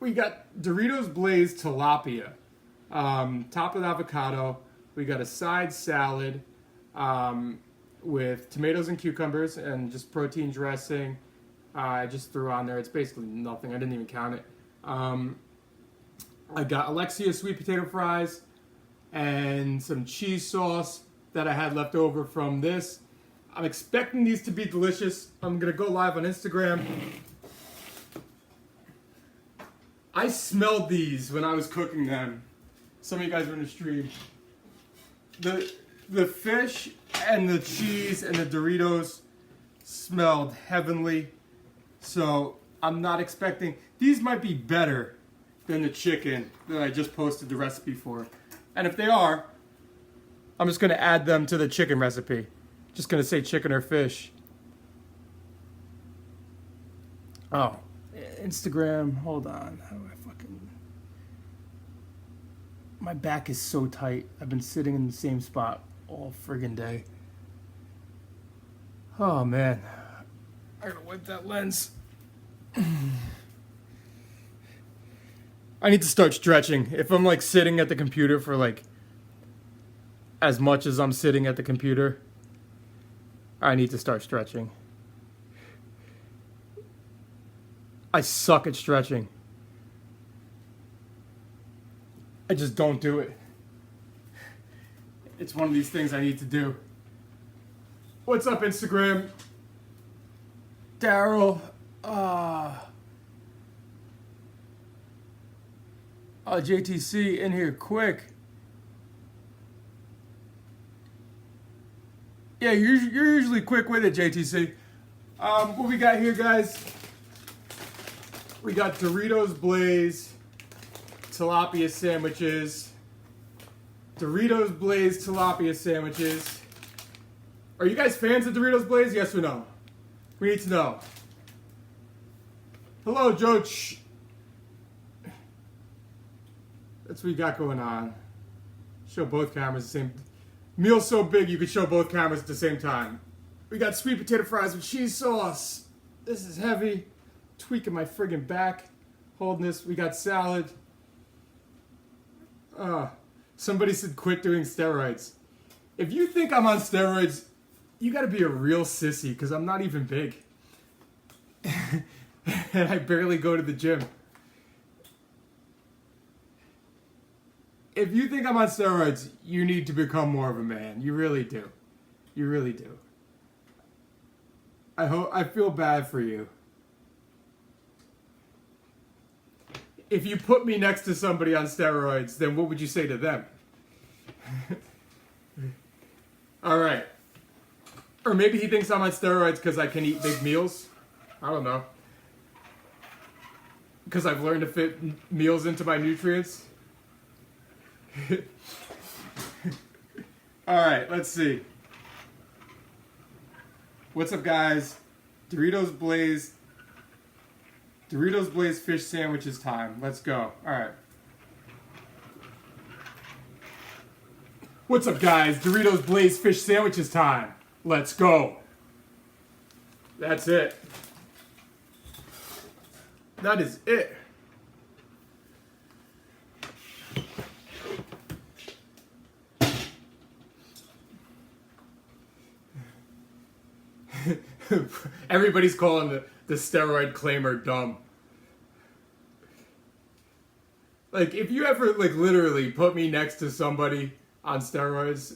We got Doritos Blaze Tilapia. Top with avocado. We got a side salad with tomatoes and cucumbers and just protein dressing. I just threw on there. It's basically nothing. I didn't even count it. I got Alexia sweet potato fries and some cheese sauce that I had left over from this. I'm expecting these to be delicious. I'm going to go live on Instagram. I smelled these when I was cooking them. Some of you guys were in the stream. The fish and the cheese and the Doritos smelled heavenly. So I'm not expecting... These might be better than the chicken that I just posted the recipe for. And if they are, I'm just going to add them to the chicken recipe. Just going to say chicken or fish. Oh, Instagram. Hold on. How do I fucking... My back is so tight. I've been sitting in the same spot all friggin' day. Oh, man. I gotta wipe that lens. I need to start stretching. If I'm like sitting at the computer for like as much as I'm sitting at the computer, I need to start stretching. I suck at stretching. I just don't do it. It's one of these things I need to do. What's up, Instagram? Daryl. JTC in here quick. Yeah, you're usually quick with it, JTC. What we got here, guys? We got Doritos Blaze tilapia sandwiches. Doritos Blaze tilapia sandwiches. Are you guys fans of Doritos Blaze? Yes or no? We need to know. Hello, Joach. That's what we got going on. Show both cameras the same. Meal's so big you could show both cameras at the same time. We got sweet potato fries with cheese sauce. This is heavy. Tweaking my friggin' back. Holding this. We got salad. Somebody said quit doing steroids. If you think I'm on steroids, you gotta be a real sissy, because I'm not even big. And I barely go to the gym. If you think I'm on steroids, you need to become more of a man. You really do. You really do. I feel bad for you. If you put me next to somebody on steroids, then what would you say to them? All right. Or maybe he thinks I'm on steroids because I can eat big meals. I don't know. Because I've learned to fit meals into my nutrients. All right, let's see. What's up, guys? Doritos Blaze fish sandwiches time. Let's go. All right. What's up, guys? Doritos Blaze fish sandwiches time. Let's go. That's it. That is it. Everybody's calling the steroid claimer dumb. Like, if you ever, like, literally put me next to somebody on steroids,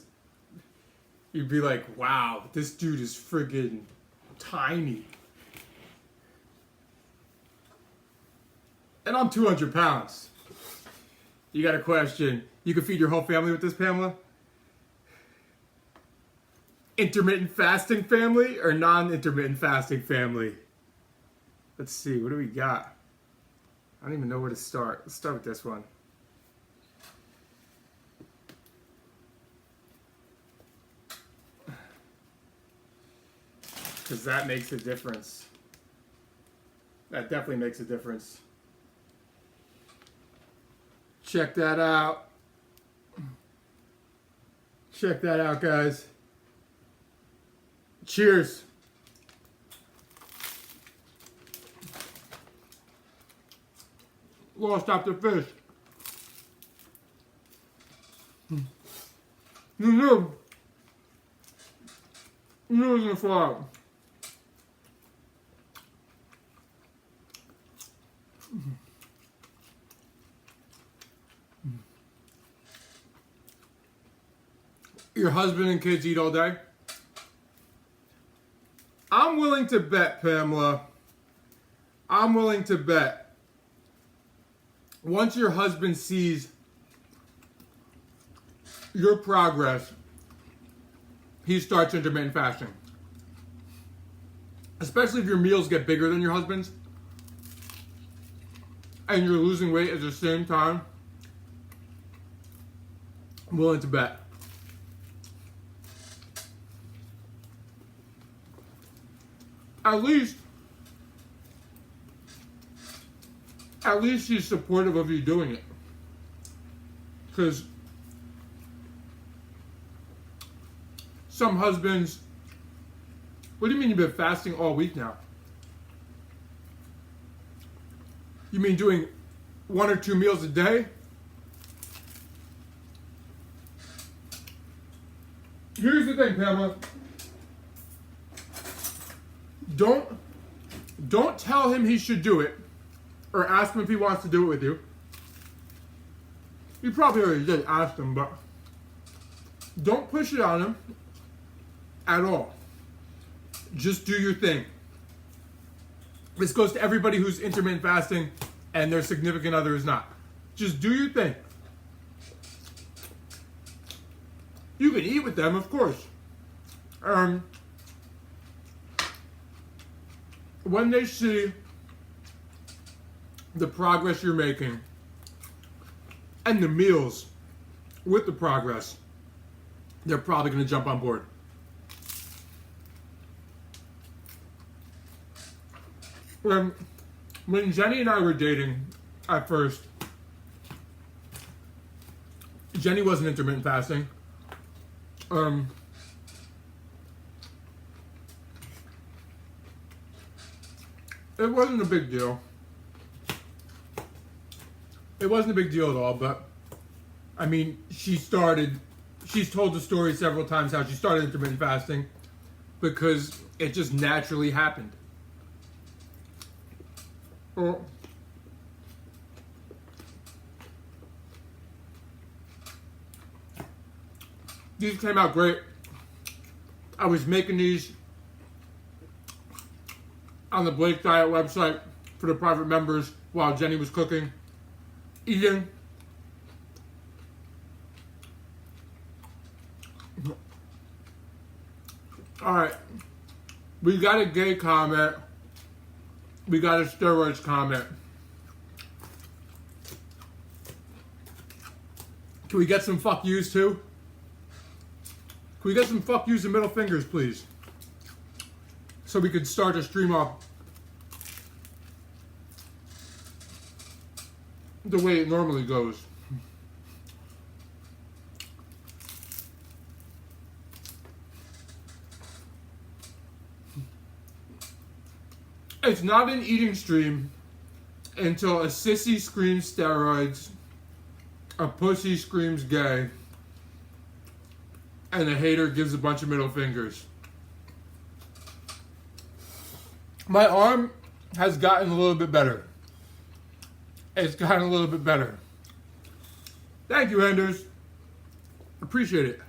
you'd be like, wow, this dude is friggin' tiny. And I'm 200 pounds. You got a question. You can feed your whole family with this, Pamela? Intermittent fasting family or non-intermittent fasting family? Let's see, what do we got? I don't even know where to start. Let's start with this one. Because that makes a difference. That definitely makes a difference. Check that out. Check that out, guys. Cheers. lost after fish. You knew it was gonna fall out. Your husband and kids eat all day? I'm willing to bet, Pamela. I'm willing to bet. Once your husband sees your progress, he starts intermittent fasting. Especially if your meals get bigger than your husband's and you're losing weight at the same time. I'm willing to bet. At least he's supportive of you doing it. Because some husbands, what do you mean you've been fasting all week now? You mean doing 1 or 2 meals a day? Here's the thing, Pamela. Don't tell him he should do it, or ask him if he wants to do it with you. You probably already did ask him, but don't push it on him at all. Just do your thing. This goes to everybody who's intermittent fasting and their significant other is not. Just do your thing. You can eat with them, of course. When they see the progress you're making and the meals with the progress, they're probably going to jump on board. When Jenny and I were dating at first, Jenny wasn't intermittent fasting. It wasn't a big deal. It wasn't a big deal at all, but I mean, she's told the story several times how she started intermittent fasting because it just naturally happened. These came out great. I was making these on the Blake Diet website for the private members while Jenny was cooking, eating. Alright, we got a gay comment. We got a steroids comment. Can we get some fuck yous too? Can we get some fuck yous and middle fingers, please? So we could start to stream off the way it normally goes. It's not an eating stream until a sissy screams steroids, a pussy screams gay, and a hater gives a bunch of middle fingers. My arm has gotten a little bit better. It's gotten a little bit better. Thank you, Anders. Appreciate it.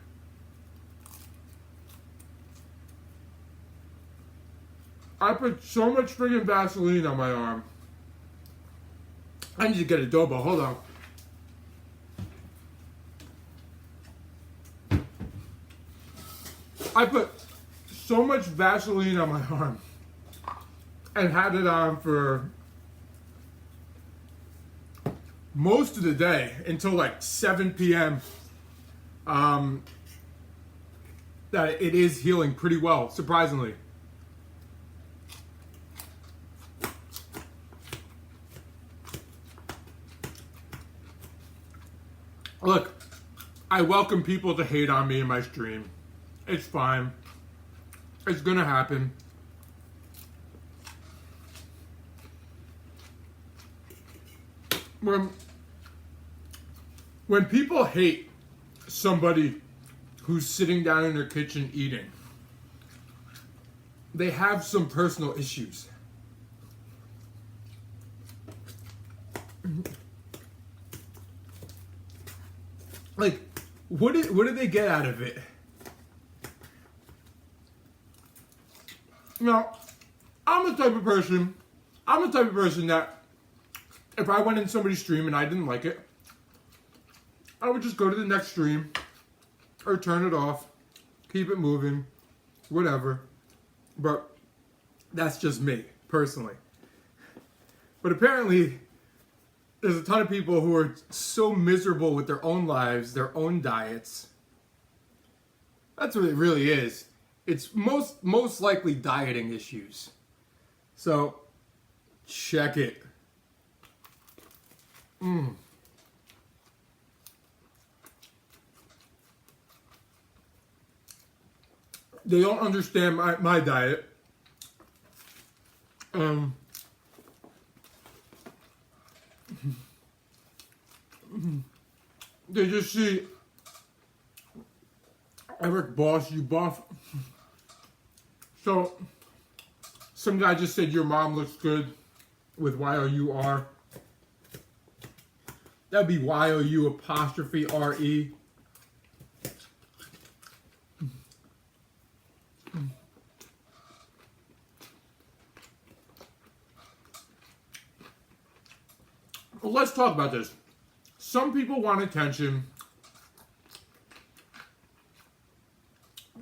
I put so much friggin' Vaseline on my arm. I need to get adobo. Hold on. I put so much Vaseline on my arm and had it on for most of the day until like 7 p.m. That it is healing pretty well, surprisingly. Look, I welcome people to hate on me in my stream. It's fine. It's gonna happen. when people hate somebody who's sitting down in their kitchen eating, they have some personal issues. Like, what did they get out of it? Now, I'm the type of person that if I went in somebody's stream and I didn't like it, I would just go to the next stream or turn it off, keep it moving, whatever. But that's just me, personally. But apparently, there's a ton of people who are so miserable with their own lives, their own diets. That's what it really is. It's most likely dieting issues. So, check it. They don't understand my diet. They just see Eric Boss, you buff. So, some guy just said your mom looks good with Y-O-U-R. That'd be Y-O-U apostrophe R-E. Well, let's talk about this. Some people want attention.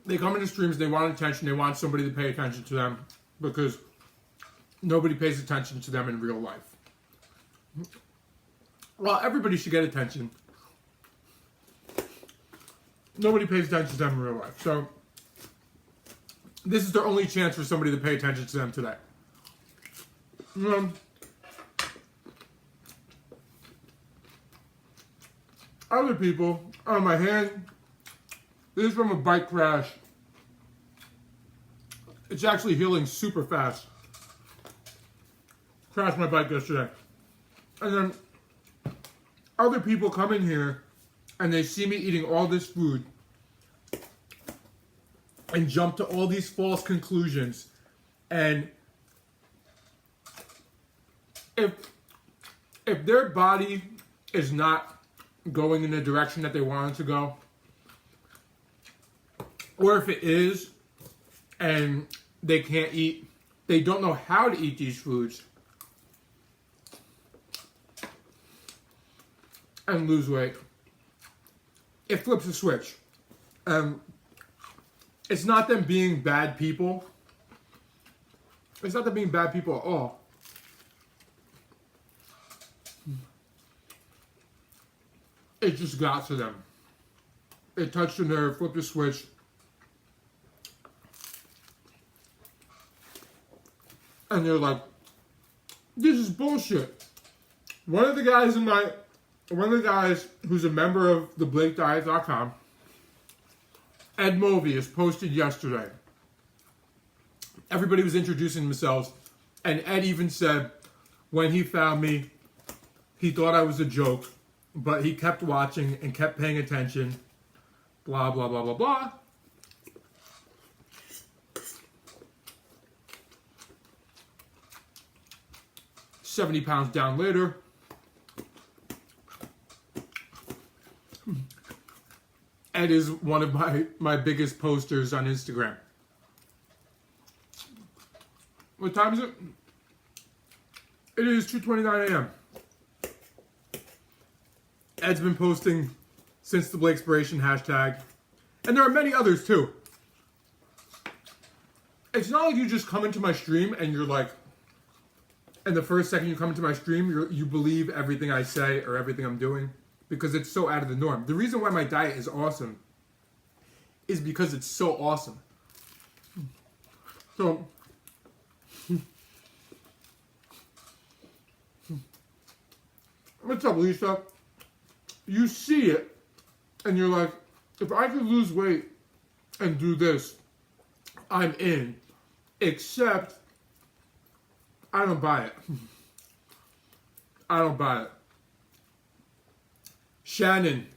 They come into streams, they want attention, they want somebody to pay attention to them because nobody pays attention to them in real life. Well, everybody should get attention. Nobody pays attention to them in real life. So, this is their only chance for somebody to pay attention to them today. Other people, on my hand, this is from a bike crash. It's actually healing super fast. Crashed my bike yesterday. And then other people come in here and they see me eating all this food and jump to all these false conclusions. And if their body is not going in the direction that they want it to go, or if it is and they can't eat, they don't know how to eat these foods and lose weight, it flips a switch. It's not them being bad people. It's not them being bad people at all. It just got to them. It touched a nerve, flipped a switch. And they're like, this is bullshit. One of the guys who's a member of the BlakeDiet.com, Ed Movius, posted yesterday. Everybody was introducing themselves, and Ed even said when he found me, he thought I was a joke, but he kept watching and kept paying attention. Blah, blah, blah, blah, blah. "70 pounds down later. Ed is one of my biggest posters on Instagram. What time is it? It is 2:29 a.m. Ed's been posting since the Blakespiration hashtag. And there are many others too. It's not like you just come into my stream and you're like, and the first second you come into my stream, you believe everything I say or everything I'm doing, because it's so out of the norm. The reason why my diet is awesome is because it's so awesome. So, what's up, Lisa? You see it, and you're like, if I could lose weight and do this, I'm in. Except, I don't buy it. I don't buy it. Shannon,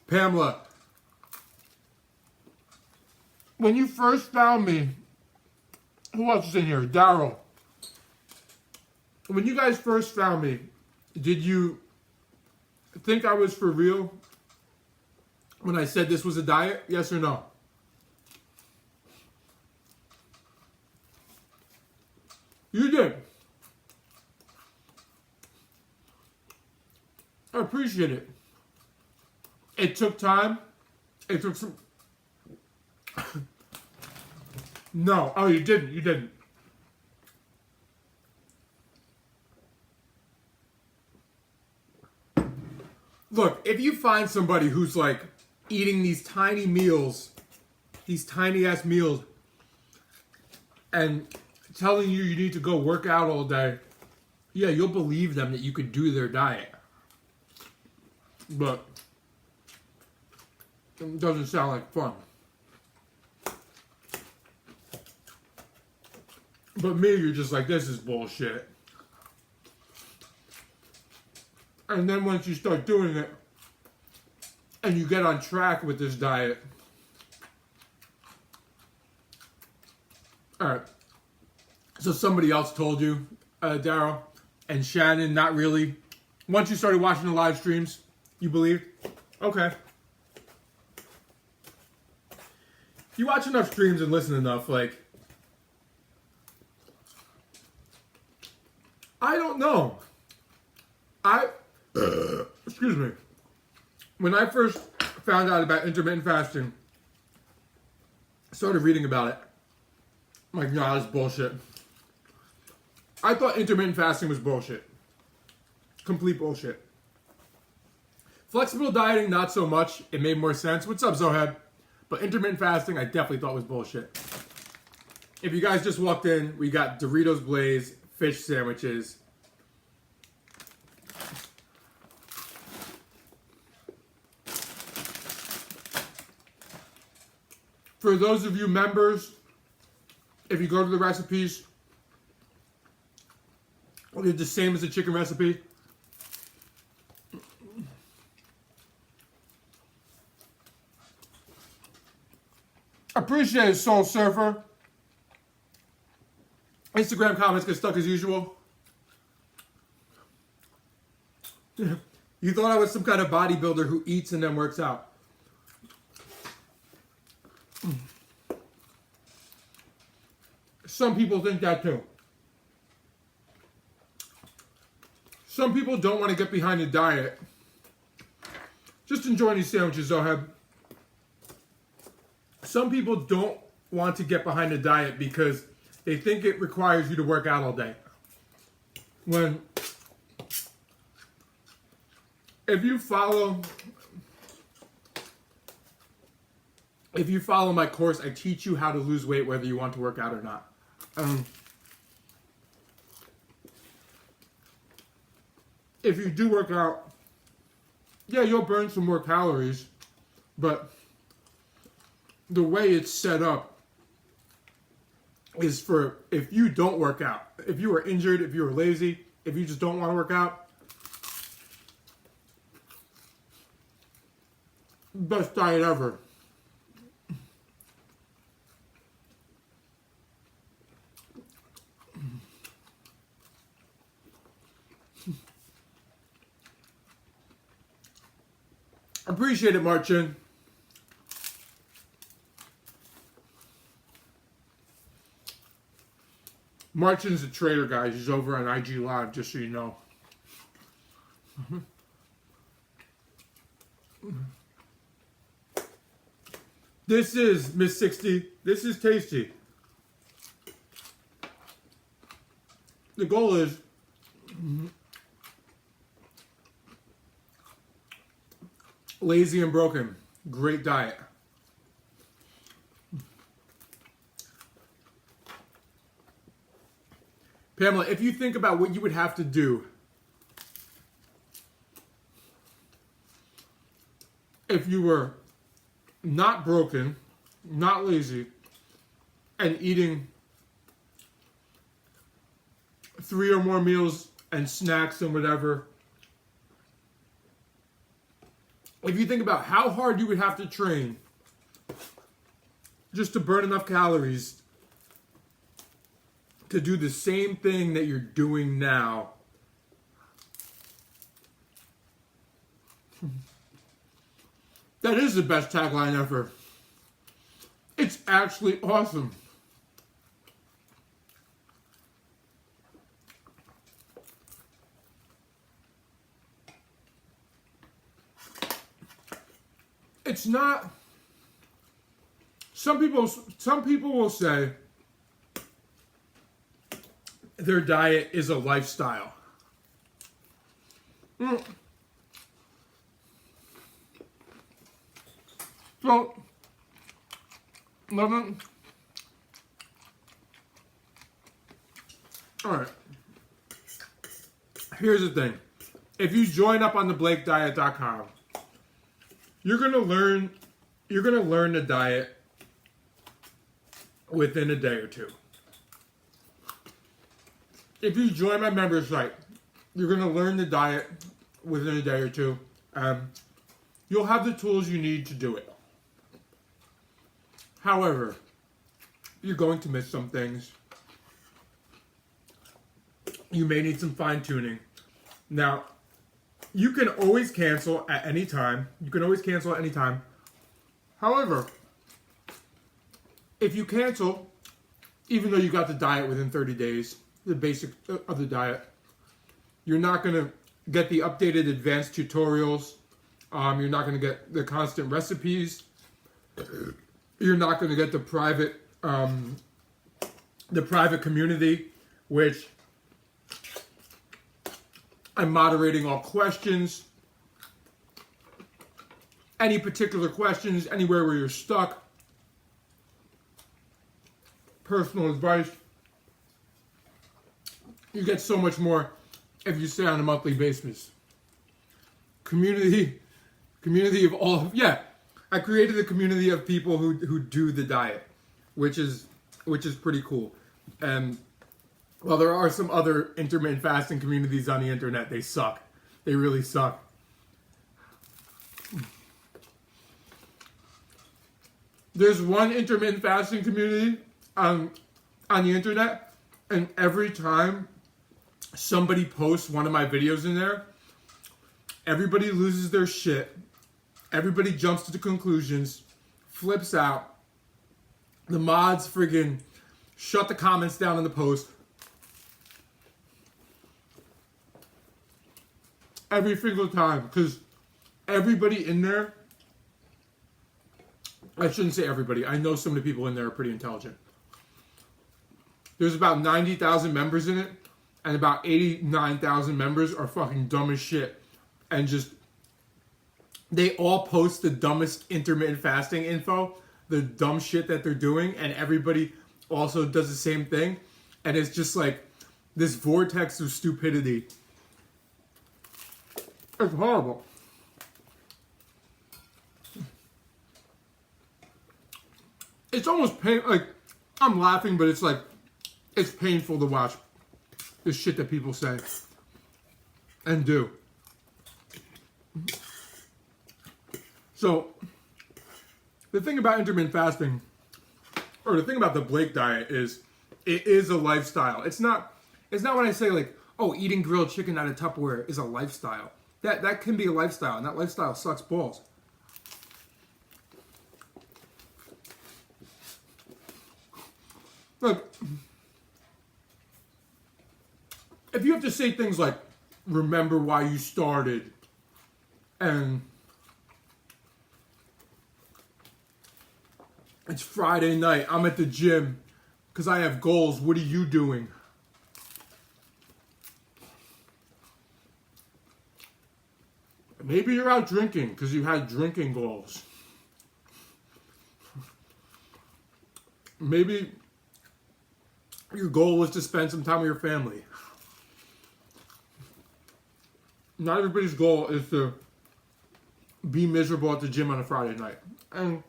Pamela, when you first found me, who else is in here? Daryl. When you guys first found me, did you think I was for real when I said this was a diet? Yes or no? You did. I appreciate it. It took time. It took some... No. Oh, you didn't. You didn't. Look, if you find somebody who's like eating these tiny meals, these tiny ass meals, and telling you you need to go work out all day, yeah, you'll believe them that you could do their diet. But it doesn't sound like fun. But me, you're just like, this is bullshit. And then once you start doing it, and you get on track with this diet, alright, so somebody else told you, Daryl, and Shannon, not really. Once you started watching the live streams, you believed? Okay. You watch enough streams and listen enough, like, I don't know. Excuse me. When I first found out about intermittent fasting, started reading about it, I'm like, nah, that's bullshit. I thought intermittent fasting was bullshit. Complete bullshit. Flexible dieting, not so much. It made more sense. What's up, Zoheb? But intermittent fasting, I definitely thought was bullshit. If you guys just walked in, we got Doritos Blaze fish sandwiches. For those of you members, if you go to the recipes, they're the same as the chicken recipe. Appreciate it, Soul Surfer. Instagram comments get stuck as usual. You thought I was some kind of bodybuilder who eats and then works out. Some people think that too. Some people don't want to get behind a diet. Just enjoy these sandwiches, Zoheb. Some people don't want to get behind a diet because they think it requires you to work out all day. When, if you follow my course, I teach you how to lose weight whether you want to work out or not. If you do work out, yeah, you'll burn some more calories, but the way it's set up is for if you don't work out, if you are injured, if you are lazy, if you just don't want to work out, best diet ever. Appreciate it, Marchin. Martin's a trader, guys. He's over on IG Live, just so you know. This is Miss 60. This is tasty. The goal is lazy and broken. Great diet. Pamela, if you think about what you would have to do if you were not broken, not lazy, and eating 3 or more meals and snacks and whatever if you think about how hard you would have to train just to burn enough calories to do the same thing that you're doing now. That is the best tagline ever. It's actually awesome. It's not. Some people will say their diet is a lifestyle. So, alright. Here's the thing. If you join up on the BlakeDiet.com, you're gonna learn the diet within a day or two. If you join my member site, you're gonna learn the diet within a day or two. You'll have the tools you need to do it. However, you're going to miss some things. You may need some fine tuning. Now, you can always cancel at any time. However, if you cancel, even though you got the diet within 30 days, the basic of the diet, you're not going to get the updated advanced tutorials. You're not going to get the constant recipes. You're not going to get the private community, which I'm moderating all questions. Any particular questions, anywhere where you're stuck. Personal advice. You get so much more if you stay on a monthly basis. Community of all, yeah. I created a community of people who do the diet, which is pretty cool. And while there are some other intermittent fasting communities on the internet, they suck. They really suck. There's one intermittent fasting community on the internet, and every time somebody posts one of my videos in there, everybody loses their shit. Everybody jumps to the conclusions, flips out. The mods friggin' shut the comments down in the post. Every single time, because everybody in there, I shouldn't say everybody, I know some of the people in there are pretty intelligent. There's about 90,000 members in it, and about 89,000 members are fucking dumb as shit. And just, they all post the dumbest intermittent fasting info, the dumb shit that they're doing, and everybody also does the same thing. And it's just like this vortex of stupidity. It's horrible. It's almost like, I'm laughing, but it's like, it's painful to watch the shit that people say and do. So, the thing about intermittent fasting, or the thing about the Blake diet is, it is a lifestyle. It's not when I say like, oh, eating grilled chicken out of Tupperware is a lifestyle. That can be a lifestyle, and that lifestyle sucks balls. Look, if you have to say things like, remember why you started, and it's Friday night, I'm at the gym because I have goals, what are you doing? Maybe you're out drinking because you had drinking goals. Maybe your goal was to spend some time with your family. Not everybody's goal is to be miserable at the gym on a Friday night. And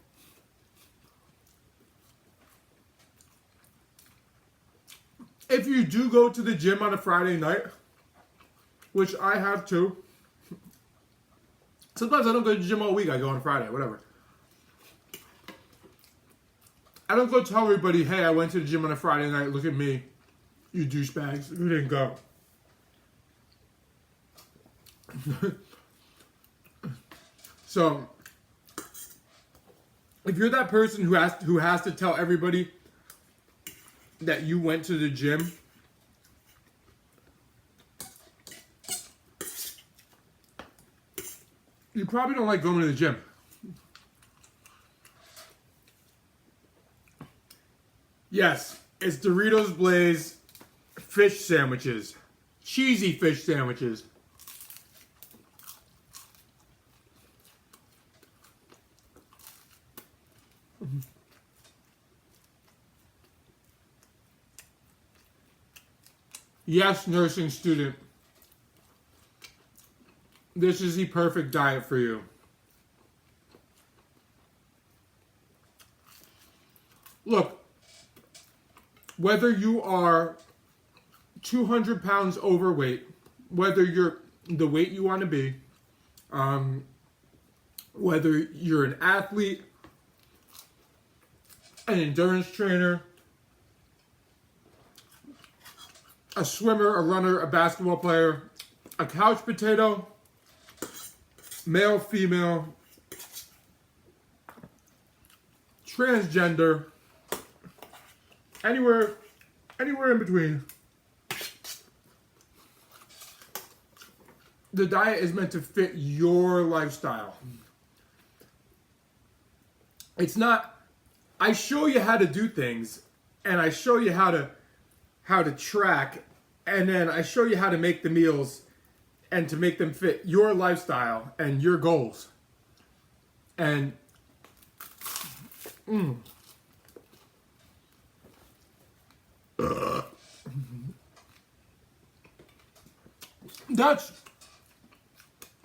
if you do go to the gym on a Friday night, which I have too, Sometimes I don't go to the gym all week. I go on Friday, whatever. I don't go tell everybody, hey, I went to the gym on a Friday night. Look at me, you douchebags who didn't go. So, if you're that person who has to tell everybody that you went to the gym, you probably don't like going to the gym. Yes, it's Doritos Blaze fish sandwiches. Cheesy fish sandwiches. Yes, nursing student. This is the perfect diet for you. Look, whether you are 200 pounds overweight, whether you're the weight you want to be, whether you're an athlete, an endurance trainer, a swimmer, a runner, a basketball player, a couch potato, male, female, transgender, anywhere in between. The diet is meant to fit your lifestyle. It's not, I show you how to do things, and I show you how to track, and then I show you how to make the meals and to make them fit your lifestyle and your goals. And that's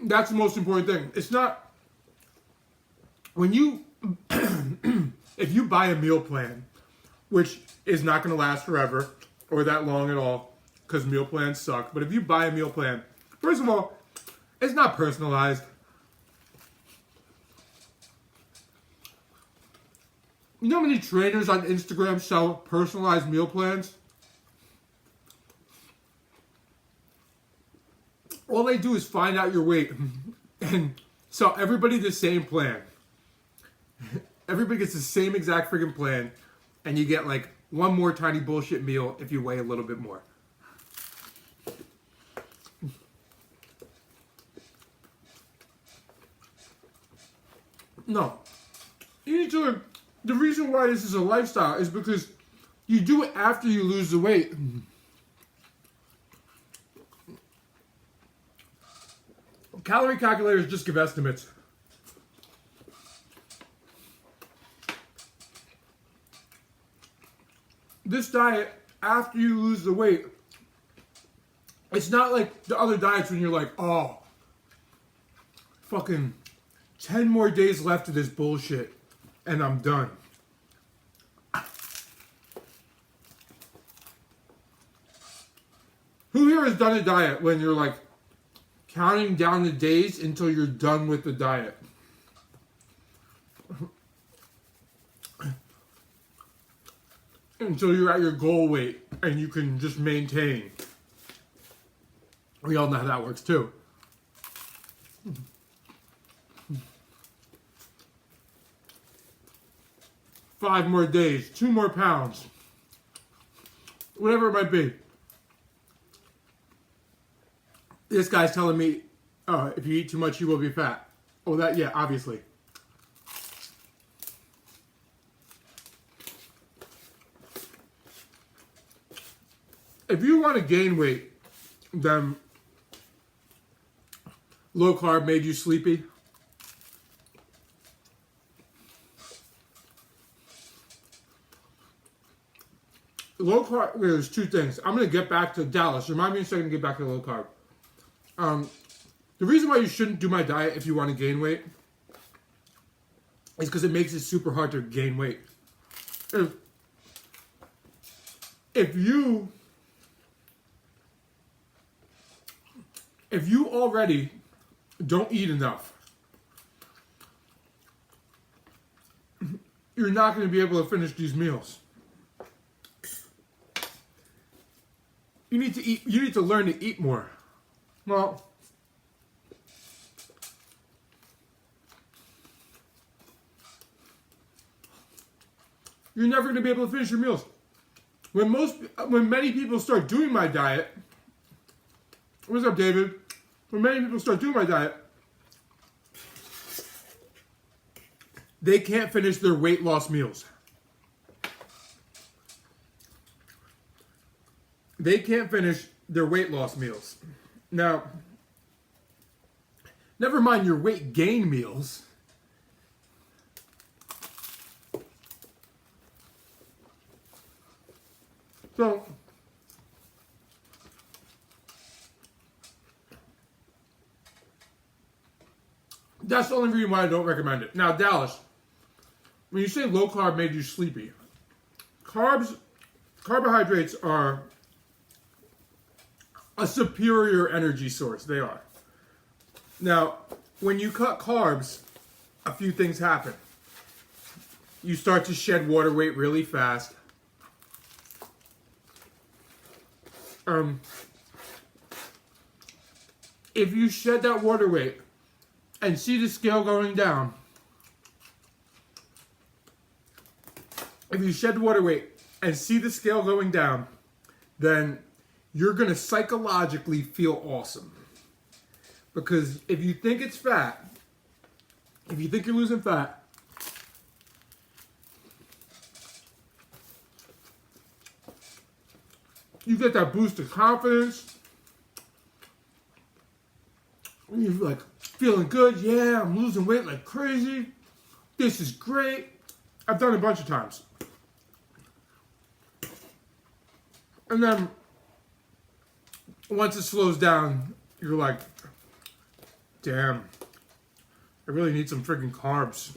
the most important thing. It's not when you if you buy a meal plan, which is not going to last forever or that long at all, because meal plans suck. But if you buy a meal plan, first of all, it's not personalized. You know how many trainers on Instagram sell personalized meal plans? All they do is find out your weight and sell everybody the same plan. Everybody gets the same exact freaking plan, and you get like one more tiny bullshit meal if you weigh a little bit more. No. You need to, the reason why this is a lifestyle is because you do it after you lose the weight. Calorie calculators just give estimates. This diet, after you lose the weight, it's not like the other diets when you're like, oh, fucking 10 more days left of this bullshit and I'm done. Who here has done a diet when you're like counting down the days until you're done with the diet? Until you're at your goal weight and you can just maintain. We all know how that works too. 5 more days, 2 more pounds, whatever it might be. This guy's telling me, if you eat too much, you will be fat. Oh, that, yeah, obviously. If you want to gain weight, then low carb made you sleepy. Low carb, there's 2 things. I'm going to get back to Dallas. Remind me in a second to get back to low carb. The reason why you shouldn't do my diet if you want to gain weight is because it makes it super hard to gain weight. If you already don't eat enough, you're not going to be able to finish these meals. You need to eat. You need to learn to eat more. Well, you're never going to be able to finish your meals. When many people start doing my diet, what's up, David? When many people start doing my diet, they can't finish their weight loss meals. They can't finish their weight loss meals. Now, never mind your weight gain meals. So, that's the only reason why I don't recommend it. Now, Dallas, when you say low carb made you sleepy, carbohydrates are a superior energy source. They are. Now, when you cut carbs, a few things happen. You start to shed water weight really fast. If you shed that water weight and see the scale going down, if you shed water weight and see the scale going down, then you're going to psychologically feel awesome. Because if you think it's fat, if you think you're losing fat, you get that boost of confidence. You're like feeling good. Yeah, I'm losing weight like crazy. This is great. I've done it a bunch of times. And then once it slows down, you're like, damn, I really need some freaking carbs.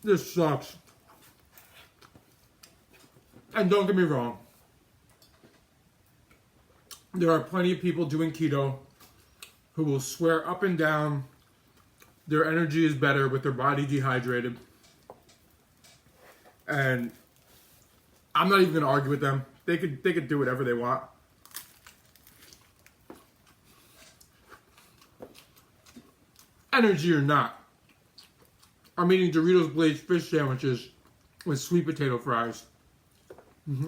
This sucks. And don't get me wrong, there are plenty of people doing keto who will swear up and down their energy is better with their body dehydrated. And I'm not even going to argue with them. They could do whatever they want. Energy or not, I'm eating Doritos Blaze fish sandwiches with sweet potato fries. Mm-hmm.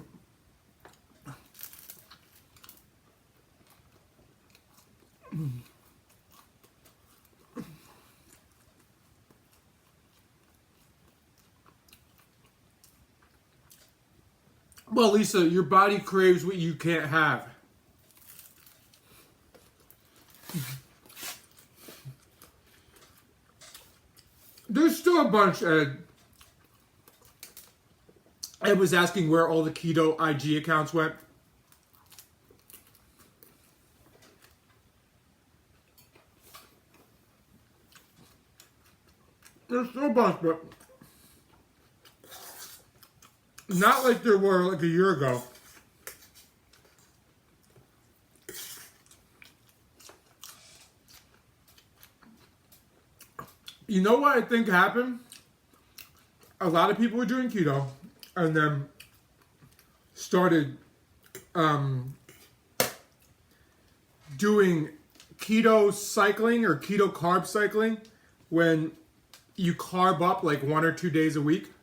Well, Lisa, your body craves what you can't have. There's still a bunch. Ed was asking where all the keto IG accounts went. There's still a bunch, but not like there were like a year ago. You know what I think happened? A lot of people were doing keto and then started doing keto cycling or keto carb cycling when you carb up like 1 or 2 days a week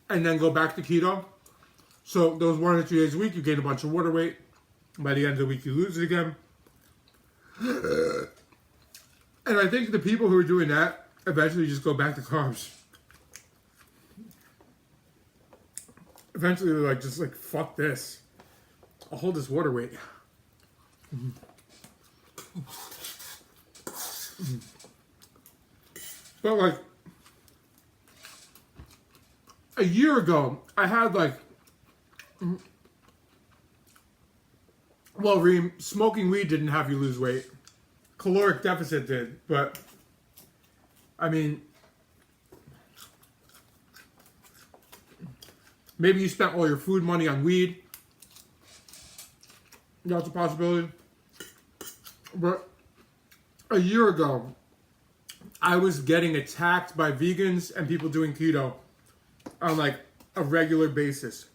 and then go back to keto. So those 1 or 2 days a week, you gain a bunch of water weight. By the end of the week, you lose it again. And I think the people who are doing that eventually just go back to carbs. Eventually they're like, just like, fuck this. I'll hold this water weight. Mm-hmm. Mm-hmm. But like, a year ago, I had like, well, Reem, smoking weed didn't have you lose weight. Caloric deficit did, but I mean, maybe you spent all your food money on weed. That's a possibility. But a year ago, I was getting attacked by vegans and people doing keto on like a regular basis.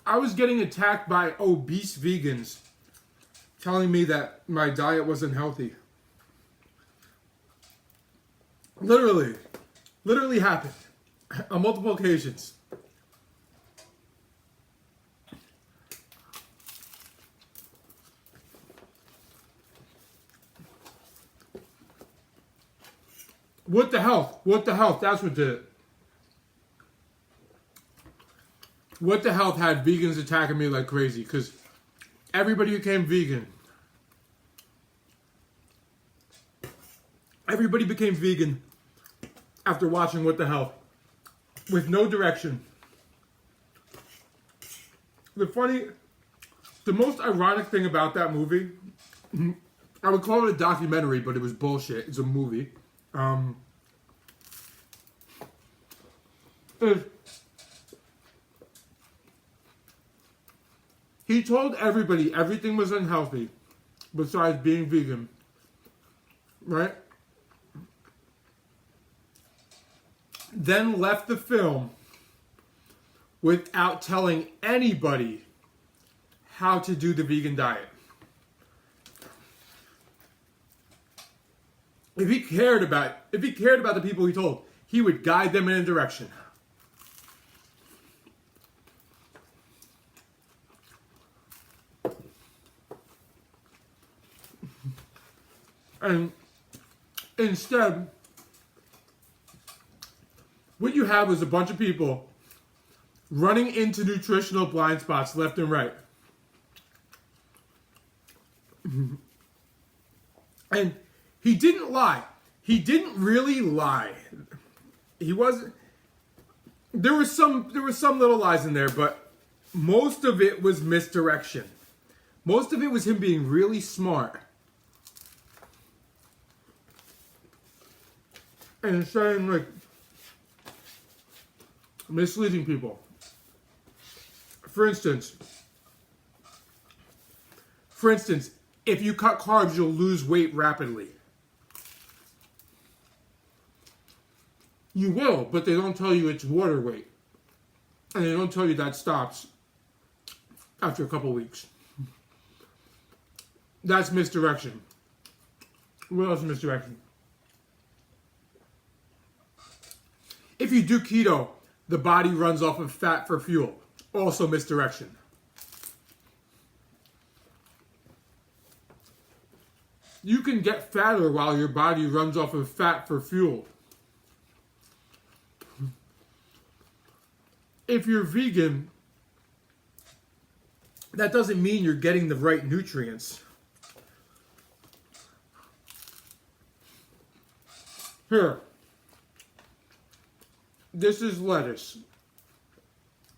I was getting attacked by obese vegans telling me that my diet wasn't healthy. Literally happened on multiple occasions. What the health? What the health? That's what did it. What the health had vegans attacking me like crazy because everybody became vegan. Everybody became vegan after watching What the Health with no direction. The most ironic thing about that movie, I would call it a documentary, but it was bullshit. It's a movie. He told everybody everything was unhealthy besides being vegan, right? Then left the film without telling anybody how to do the vegan diet. If he cared about the people he told, he would guide them in a direction. And instead, what you have is a bunch of people running into nutritional blind spots left and right. And he didn't lie. He didn't really lie. He wasn't. There were some little lies in there, but most of it was misdirection. Most of it was him being really smart. And saying, like, misleading people. For instance, if you cut carbs, you'll lose weight rapidly. You will, but they don't tell you it's water weight. And they don't tell you that stops after a couple weeks. That's misdirection. What else is misdirection? If you do keto, the body runs off of fat for fuel. Also misdirection. You can get fatter while your body runs off of fat for fuel. If you're vegan, that doesn't mean you're getting the right nutrients. Here. This is lettuce.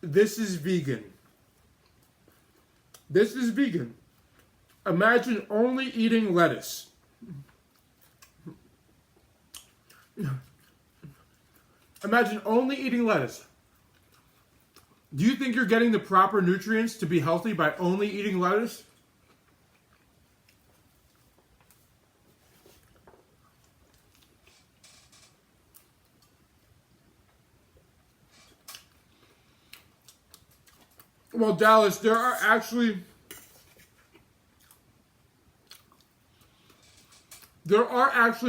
This is vegan. This is vegan. Imagine only eating lettuce. Imagine only eating lettuce. Do you think you're getting the proper nutrients to be healthy by only eating lettuce? Well, Dallas, there are actually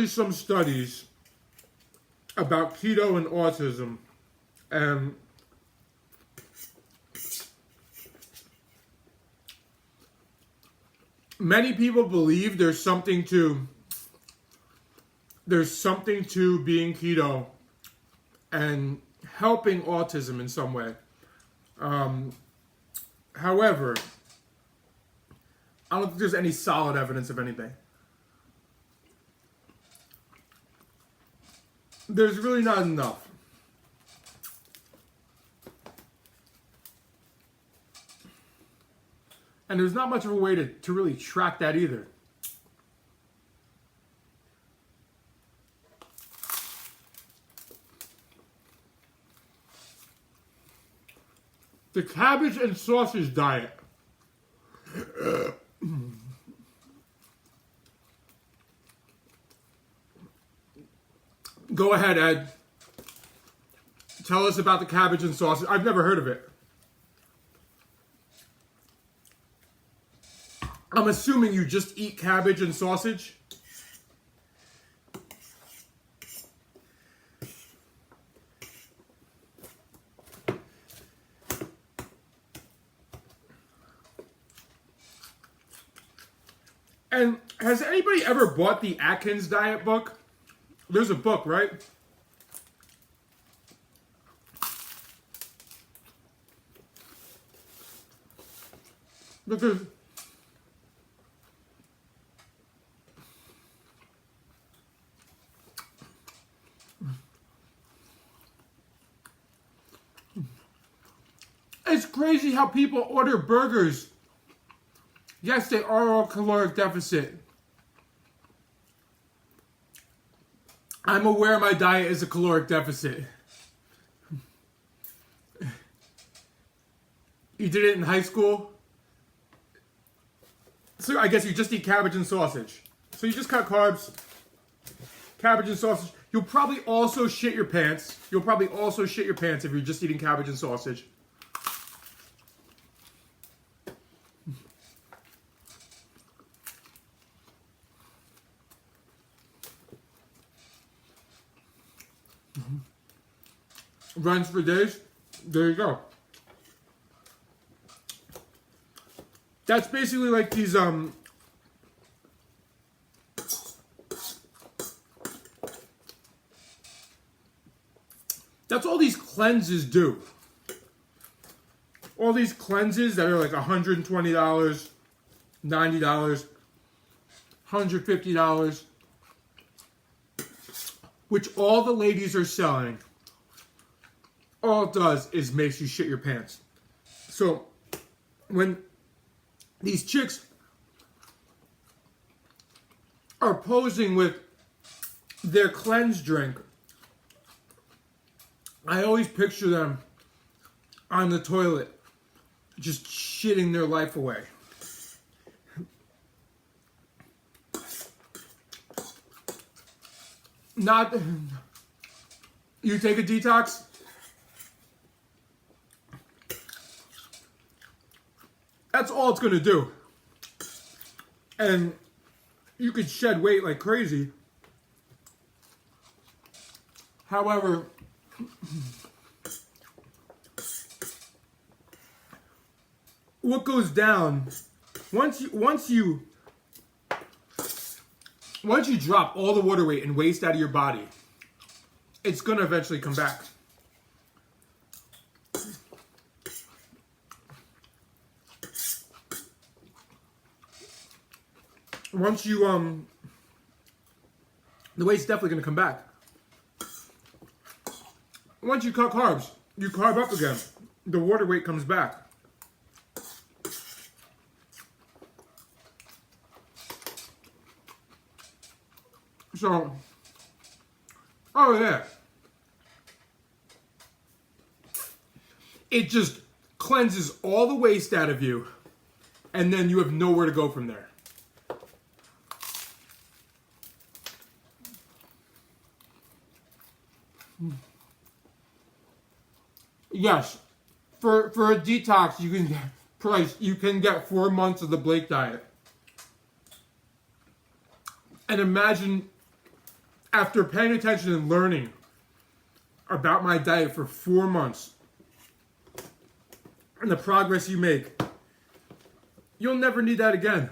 some studies about keto and autism, and many people believe there's something to being keto and helping autism in some way. However, I don't think there's any solid evidence of anything. There's really not enough. And there's not much of a way to really track that either. The cabbage and sausage diet. Go ahead, Ed. Tell us about the cabbage and sausage. I've never heard of it. I'm assuming you just eat cabbage and sausage? And has anybody ever bought the Atkins diet book? There's a book, right? Because it's crazy how people order burgers. Yes, they are all caloric deficit. I'm aware my diet is a caloric deficit. You did it in high school? So I guess you just eat cabbage and sausage. So you just cut carbs, cabbage and sausage. You'll probably also shit your pants. You'll probably also shit your pants if you're just eating cabbage and sausage. Runs for days. There you go. That's basically like these that's all these cleanses do. All these cleanses that are like $120, $90, $150, which all the ladies are selling. All it does is makes you shit your pants. So when these chicks are posing with their cleanse drink, I always picture them on the toilet just shitting their life away. Not, you take a detox? That's all it's going to do. And you could shed weight like crazy. However, what goes down once you drop all the water weight and waste out of your body, it's going to eventually come back. Once you, the weight's definitely going to come back. Once you cut carbs, you carb up again, the water weight comes back. So, oh yeah. It just cleanses all the waste out of you, and then you have nowhere to go from there. Yes, for a detox, you can get 4 months of the Blake diet. And imagine, after paying attention and learning about my diet for 4 months, and the progress you make, you'll never need that again.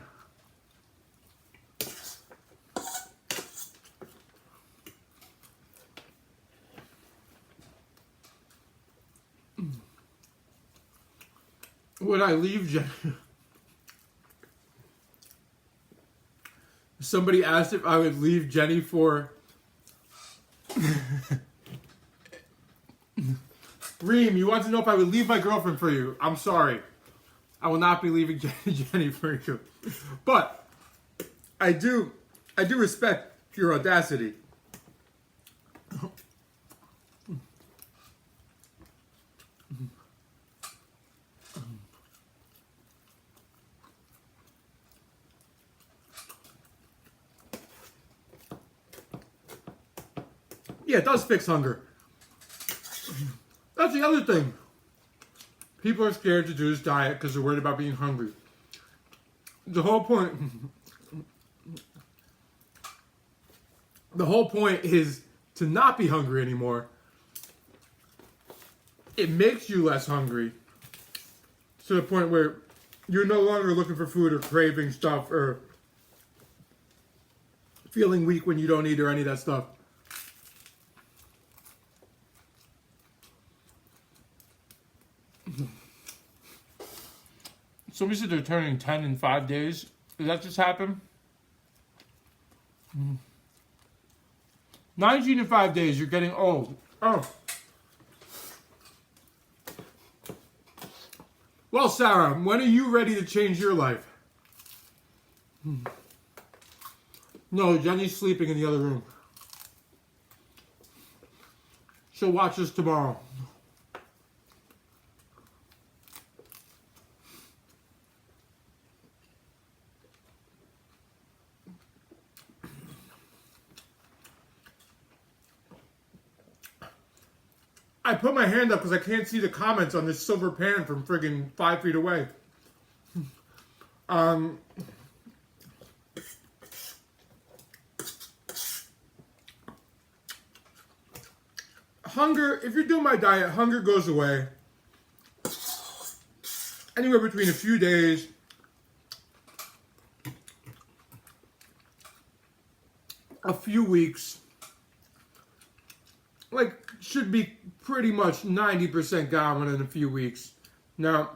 Would I leave Jenny? Somebody asked if I would leave Jenny for... Reem, you want to know if I would leave my girlfriend for you? I'm sorry. I will not be leaving Jenny for you. But I do respect your audacity. Yeah, it does fix hunger. That's the other thing. People are scared to do this diet because they're worried about being hungry. The whole point is to not be hungry anymore. It makes you less hungry to the point where you're no longer looking for food or craving stuff or feeling weak when you don't eat or any of that stuff. Somebody said they're turning 10 in 5 days. Did that just happen? 19 in 5 days, you're getting old. Oh. Well, Sarah, when are you ready to change your life? No, Jenny's sleeping in the other room. She'll watch us tomorrow. I put my hand up because I can't see the comments on this silver pan from friggin' 5 feet away. Hunger, if you're doing my diet, hunger goes away anywhere between a few days a few weeks. Like, should be pretty much 90% gone in a few weeks. Now,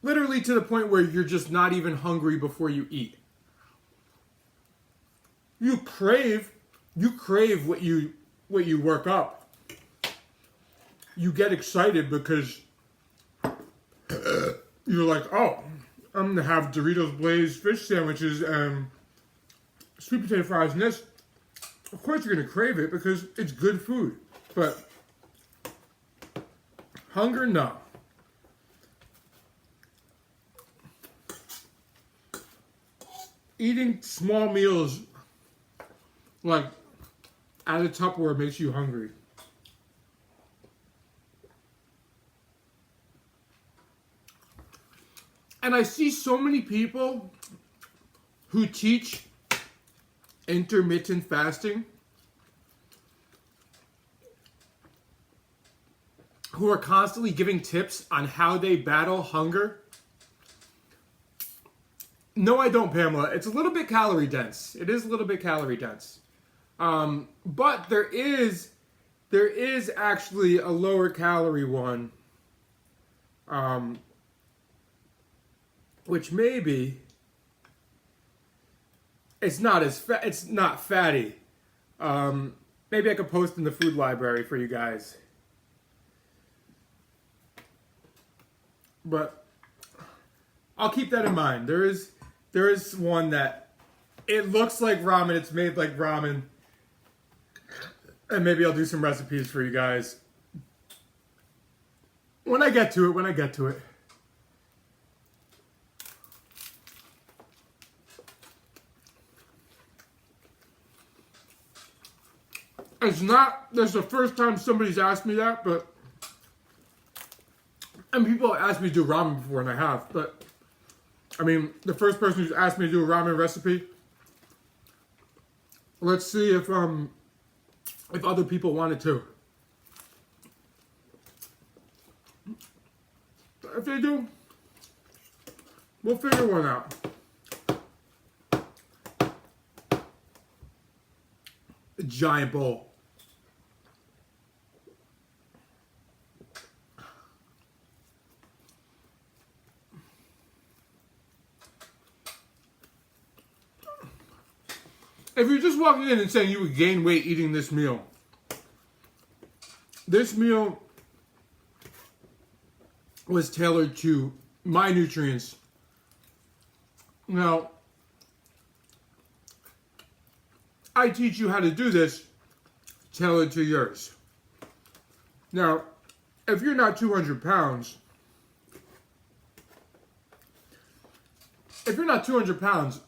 literally to the point where you're just not even hungry before you eat. You crave what you work up. You get excited because you're like, oh, I'm gonna have Doritos Blaze fish sandwiches and sweet potato fries and this. Of course you're going to crave it because it's good food. But hunger, no. Eating small meals like out of Tupperware makes you hungry. And I see so many people who teach intermittent fasting, who are constantly giving tips on how they battle hunger. No, I don't, Pamela. It's a little bit calorie dense. It is a little bit calorie dense. But there is actually a lower calorie one, which maybe it's not fatty. Maybe I could post in the food library for you guys. But I'll keep that in mind. There is one that it looks like ramen. It's made like ramen. And maybe I'll do some recipes for you guys. When I get to it. That's the first time somebody's asked me that, but, and people have asked me to do ramen before, and I have, but, I mean, the first person who's asked me to do a ramen recipe, let's see if other people wanted to. If they do, we'll figure one out. A giant bowl. If you're just walking in and saying you would gain weight eating this meal was tailored to my nutrients. Now, I teach you how to do this tailored to yours. Now, if you're not 200 pounds,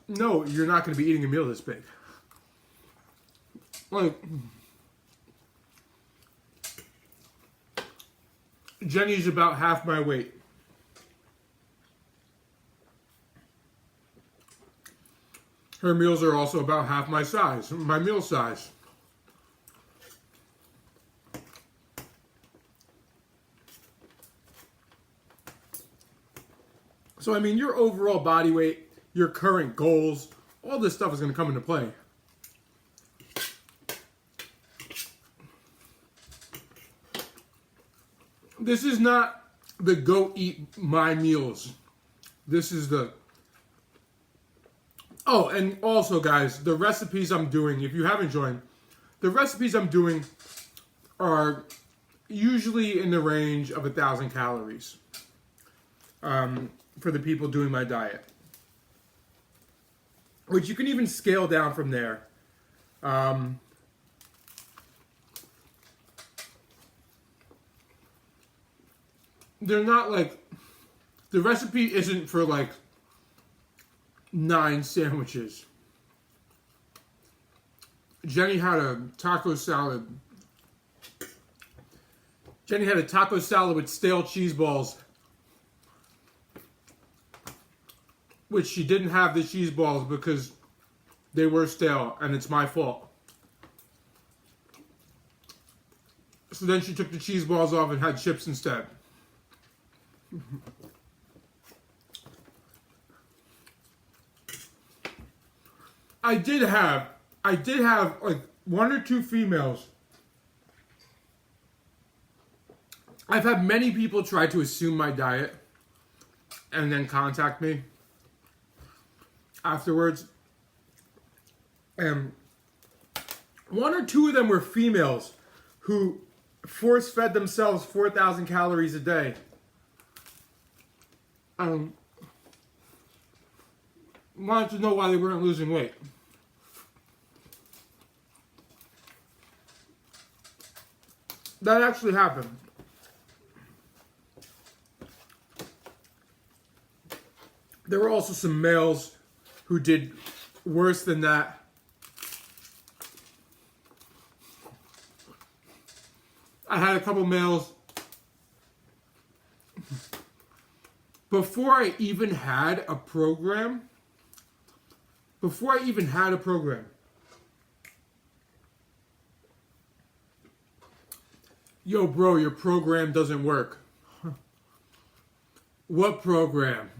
no, you're not going to be eating a meal this big. Like, Jenny's about half my weight. Her meals are also about half my size, my meal size. So, I mean, your overall body weight, your current goals, all this stuff is going to come into play. This is not the go eat my meals. This is the... Oh, and also, guys, the recipes I'm doing, if you haven't joined, the recipes I'm doing are usually in the range of 1,000 calories for the people doing my diet. Which you can even scale down from there. They're not like... The recipe isn't for like 9 sandwiches. Jenny had a taco salad. Jenny had a taco salad with stale cheese balls. Which she didn't have the cheese balls because they were stale, and it's my fault. So then she took the cheese balls off and had chips instead. I did have like 1 or 2 females. I've had many people try to assume my diet and then contact me afterwards. And 1 or 2 of them were females who force-fed themselves 4,000 calories a day. Wanted to know why they weren't losing weight. That actually happened. There were also some males who did worse than that. I had a couple males. Before I even had a program, yo, bro, your program doesn't work. What program?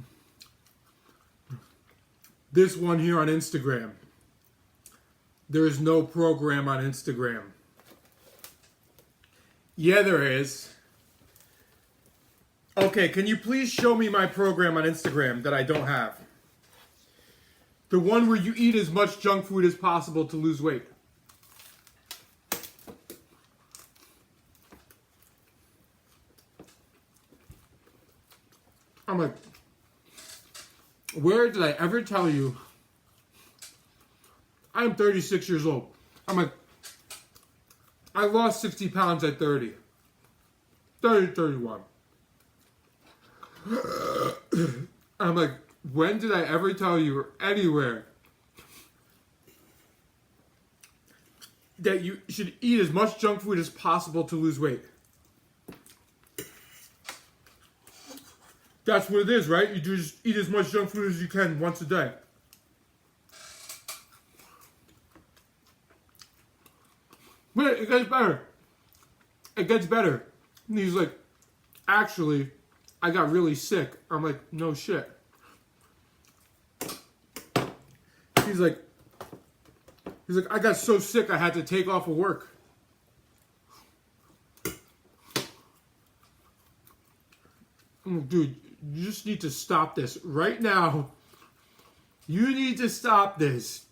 This one here on Instagram. There is no program on Instagram. Yeah, there is. Okay, can you please show me my program on Instagram that I don't have? The one where you eat as much junk food as possible to lose weight. I'm like, where did I ever tell you? I'm 36 years old. I'm like, I lost 60 pounds at 30. 31. I'm like, when did I ever tell you or anywhere that you should eat as much junk food as possible to lose weight? That's what it is, right? You just eat as much junk food as you can once a day. But it gets better. It gets better. And he's like, actually, I got really sick. I'm like, no shit. He's like, I got so sick I had to take off of work. I'm like, dude, you just need to stop this right now. You need to stop this.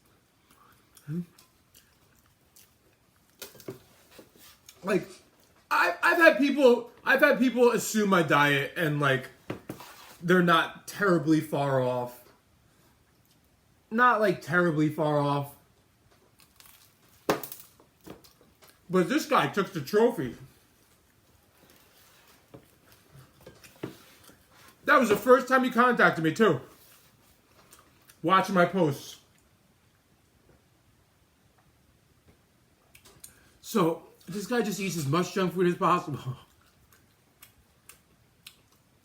Like, I've had people assume my diet and like they're not terribly far off. Not like terribly far off. But this guy took the trophy. That was the first time he contacted me too. Watching my posts. So this guy just eats as much junk food as possible.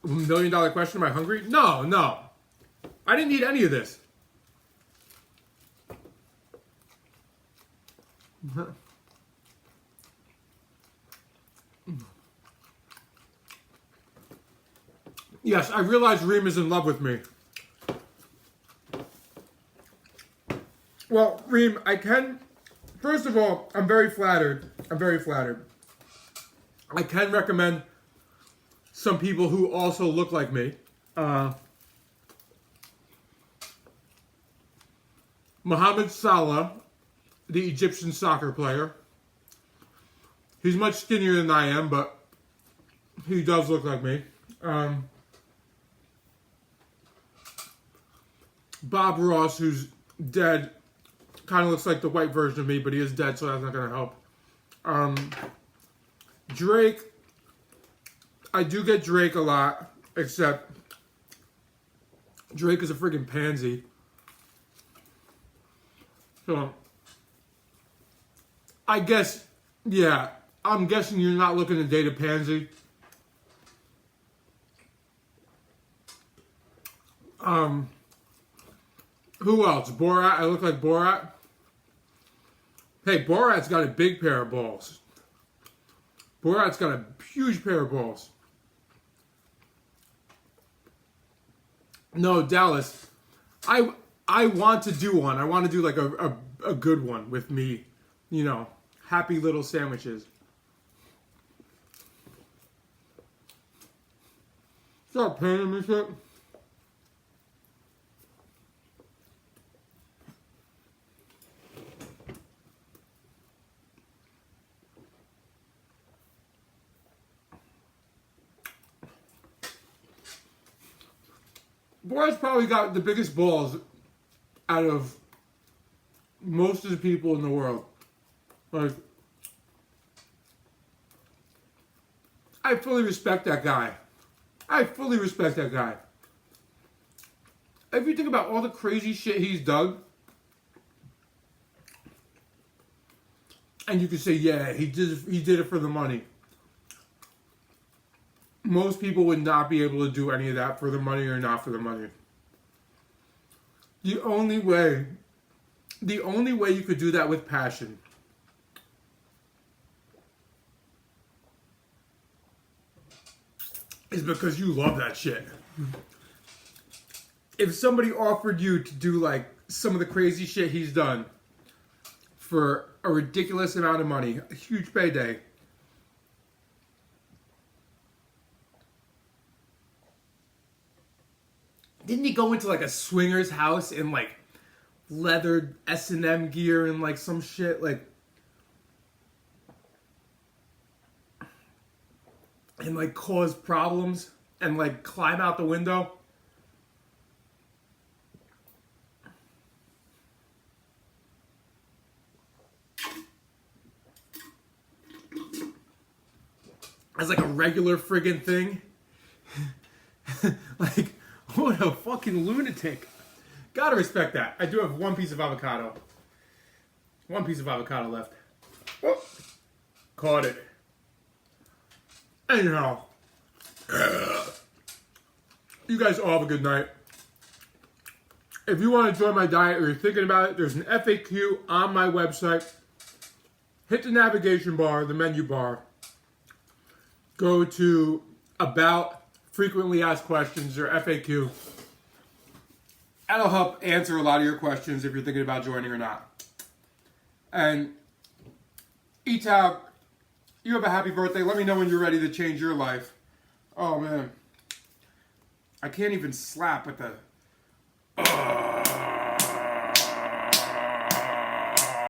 $1 million question, am I hungry? No, no. I didn't eat any of this. Yes, I realize Reem is in love with me. Well, Reem, I can... First of all, I'm very flattered. I'm very flattered. I can recommend some people who also look like me. Mohamed Salah, the Egyptian soccer player. He's much skinnier than I am, but he does look like me. Bob Ross, who's dead, kind of looks like the white version of me, but he is dead, so that's not going to help. Drake, I do get Drake a lot, except Drake is a friggin' pansy. So, I guess, yeah, I'm guessing you're not looking to date a pansy. Who else? Borat. I look like Borat. Hey, Borat's got a big pair of balls. Borat's got a huge pair of balls. No, Dallas. I want to do one. I want to do like a good one with me. You know, happy little sandwiches. Stop paying me shit. Boy's probably got the biggest balls out of most of the people in the world. Like, I fully respect that guy. I fully respect that guy. If you think about all the crazy shit he's done, and you could say, yeah, he did it for the money. Most people would not be able to do any of that for the money or not for the money. The only way you could do that with passion is because you love that shit. If somebody offered you to do like some of the crazy shit he's done for a ridiculous amount of money, a huge payday, didn't he go into like a swinger's house in like leather S&M gear and like some shit like, and like cause problems and like climb out the window? As like a regular friggin' thing? Like, what a fucking lunatic. Gotta respect that. I do have one piece of avocado. One piece of avocado left. Oh, caught it. Anyhow. You guys all have a good night. If you want to join my diet or you're thinking about it, there's an FAQ on my website. Hit the navigation bar, the menu bar. Go to About, Frequently Asked Questions, or FAQ. That'll help answer a lot of your questions if you're thinking about joining or not. And Etab, you have a happy birthday. Let me know when you're ready to change your life. Oh man, I can't even slap with the.